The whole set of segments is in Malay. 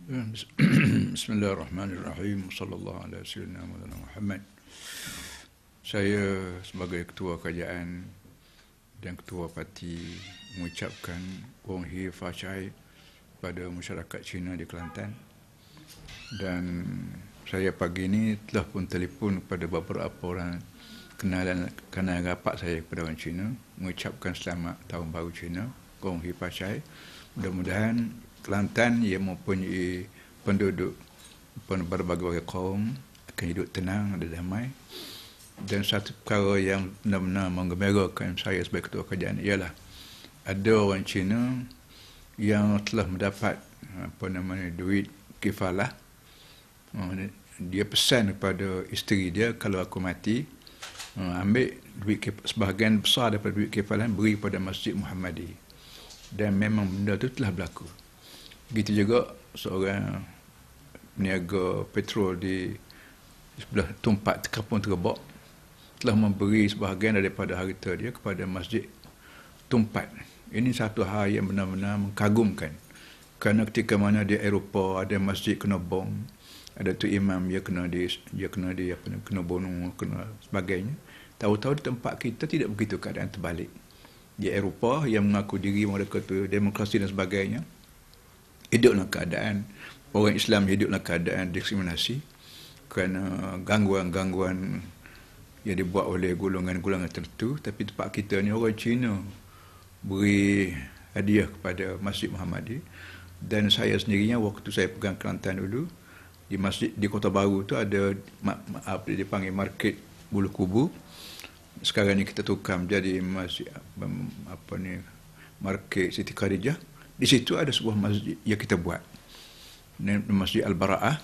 Bismillahirrahmanirrahim. Sallallahu alaihi wasallam Muhammad. Saya sebagai ketua kerajaan dan ketua parti mengucapkan Wong Hei Fa Chai pada masyarakat Cina di Kelantan. Dan saya pagi ini telah pun telefon kepada beberapa orang kenal rapat saya kepada orang Cina, mengucapkan selamat Tahun Baru Cina, Wong Hei Fa Chai. Mudah-mudahan Kelantan yang mempunyai penduduk berbagai kaum akan hidup tenang dan damai. Dan satu perkara yang benar-benar menggembirakan saya sebagai ketua kerajaan ialah ada orang Cina yang telah mendapat duit kifalah. Dia pesan kepada isteri dia, kalau aku mati, ambil duit sebahagian besar daripada duit kifalah beri kepada Masjid Muhammadi. Dan memang benda itu telah berlaku. Begitu juga seorang peniaga petrol di sebelah tempat Kampung Terebak telah memberi sebahagian daripada harta dia kepada Masjid Tumpat. Ini satu hal yang benar-benar mengagumkan. Kerana ketika mana di Eropah ada masjid kena bom, ada tu imam dia kena bunuh, kena sebagainya. Tahu-tahu di tempat kita tidak begitu keadaan terbalik. Di Eropah yang mengaku diri mereka tu demokrasi dan sebagainya, hidup dalam keadaan orang Islam hidup dalam keadaan diskriminasi kerana gangguan-gangguan yang dibuat oleh golongan-golongan tertentu. Tapi tempat kita ni orang Cina beri hadiah kepada Masjid Muhammadi. Dan saya sendirinya waktu saya pegang Kelantan dulu, di masjid di Kota Baru tu ada dipanggil Market Bulu Kubu. Sekarang ni kita tukar menjadi masjid Market Siti Khadijah. Di situ ada sebuah masjid yang kita buat, Masjid Al-Bara'ah.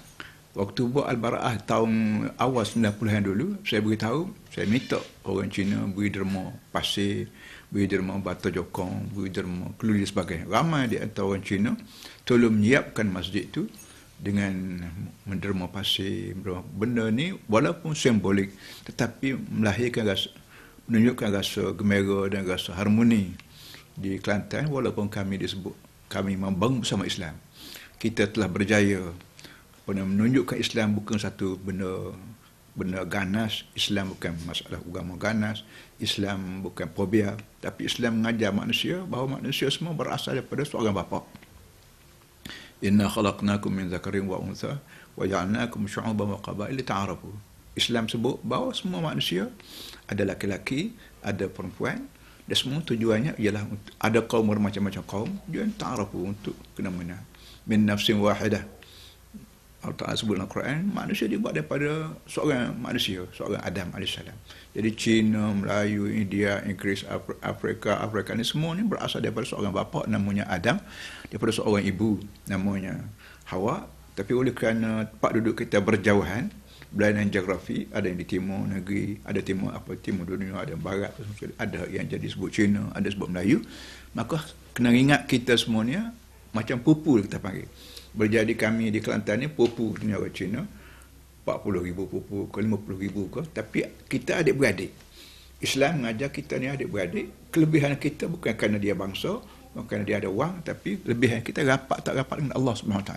Waktu buat Al-Bara'ah tahun awal 90-an dulu, saya beritahu, saya minta orang Cina beri derma pasir, beri derma batu jokong, beri derma keluli dan sebagainya. Ramai di antara orang Cina tolong menyiapkan masjid itu dengan menderma pasir. Benda ni walaupun simbolik, tetapi menunjukkan rasa gembira dan rasa harmoni di Kelantan. Walaupun kami membangun bersama Islam, kita telah berjaya menunjukkan Islam bukan satu benda ganas. Islam bukan masalah agama ganas, Islam bukan fobia, tapi Islam mengajar manusia bahawa manusia semua berasal daripada seorang bapa. Inna khalaqnakum min zakarin wa untha wa ja'alnakum syu'uban wa qabaila lita'arafu. Islam sebut bahawa semua manusia ada laki-laki, ada perempuan, dan semua tujuannya ialah ada kaum bermacam-macam kaum, tujuan ta'arafu, untuk kena mengenal. Min nafsin wahidah. Allah Ta'ala sebut dalam Quran, manusia dibuat daripada seorang manusia, seorang Adam AS. Jadi Cina, Melayu, India, Inggeris, Afrika ni semua ni berasal daripada seorang bapa namanya Adam, daripada seorang ibu namanya Hawa. Tapi oleh kerana tempat duduk kita berjauhan, berlainan geografi, ada yang di timur negeri, ada timur dunia, ada yang barat, ada yang jadi sebut Cina, ada sebut Melayu, maka kena ingat kita semuanya macam pupu kita panggil. Berjadi kami di Kelantan ni pupu dunia orang Cina, 40,000 pupu ke 50,000 ke, tapi kita adik-beradik. Islam mengajar kita ni adik-beradik. Kelebihan kita bukan kerana dia bangsa, bukan kerana dia ada wang, tapi lebihan kita rapat tak rapat dengan Allah SWT.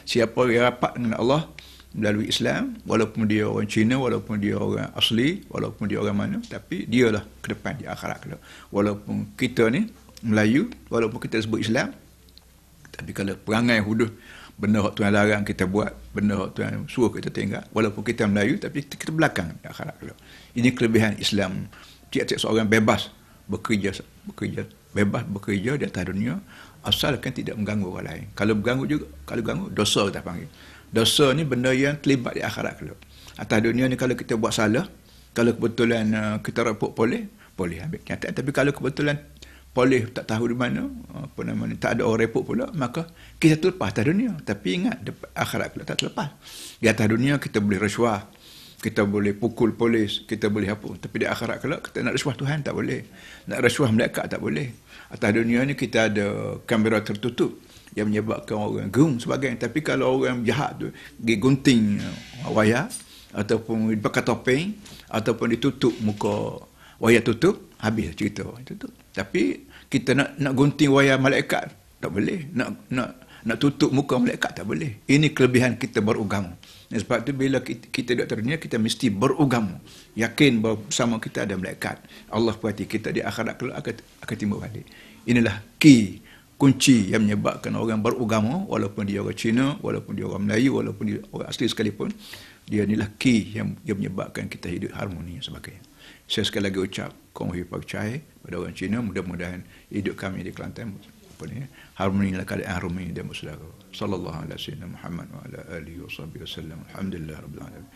Siapa yang rapat dengan Allah melalui Islam, walaupun dia orang Cina, walaupun dia orang asli, walaupun dia orang mana, tapi dialah ke depan di akhirat kelak. Walaupun kita ni Melayu, walaupun kita sebut Islam, tapi kalau perangai huduh, benda hak Tuhan larang kita buat, benda hak Tuhan suruh kita tinggal, walaupun kita Melayu, tapi kita belakang di akhirat kelak. Ini kelebihan Islam. Tiap-tiap seorang bebas bekerja, bebas bekerja di atas dunia, asalkan tidak mengganggu orang lain. Kalau ganggu, dosa kita panggil. Dosa ni benda yang terlibat di akhirat kelak. Atas dunia ni kalau kita buat salah, kalau kebetulan kita reput boleh ambil kenyataan. Tapi kalau kebetulan boleh tak tahu di mana, tak ada orang reput pula, maka kita terlepas atas dunia. Tapi ingat, akhirat pula tak terlepas. Di atas dunia kita boleh rasuah, kita boleh pukul polis, kita boleh apa. Tapi di akhirat pula kita nak rasuah Tuhan tak boleh, nak rasuah malaikat tak boleh. Atas dunia ni kita ada kamera tertutup yang menyebabkan orang gerung sebagainya. Tapi kalau orang jahat tu pergi gunting wayar, ataupun pakai topeng, ataupun ditutup muka wayar tutup, habis cerita. Tutup. Tapi kita nak gunting wayar malaikat tak boleh, nak nak tutup muka malaikat tak boleh. Ini kelebihan kita beragama. Dan sebab tu bila kita duduk dunia, kita mesti beragama. Yakin bahawa bersama kita ada malaikat. Allah perhati kita di akhirat kelak akan timbul balik. Inilah kunci yang menyebabkan orang beragama, walaupun dia orang Cina, walaupun dia orang Melayu, walaupun dia orang asli sekalipun, dia inilah yang menyebabkan kita hidup harmoni dan sebagainya. Saya sekali lagi ucap konghui pak cahaya pada orang Cina, mudah-mudahan hidup kami di Kelantan harmoni dalam keadaan harmoni dan bersaudara. Sallallahu alaihi wasallam Muhammad wa ala alihi wasallam. Alhamdulillah rabbil alamin.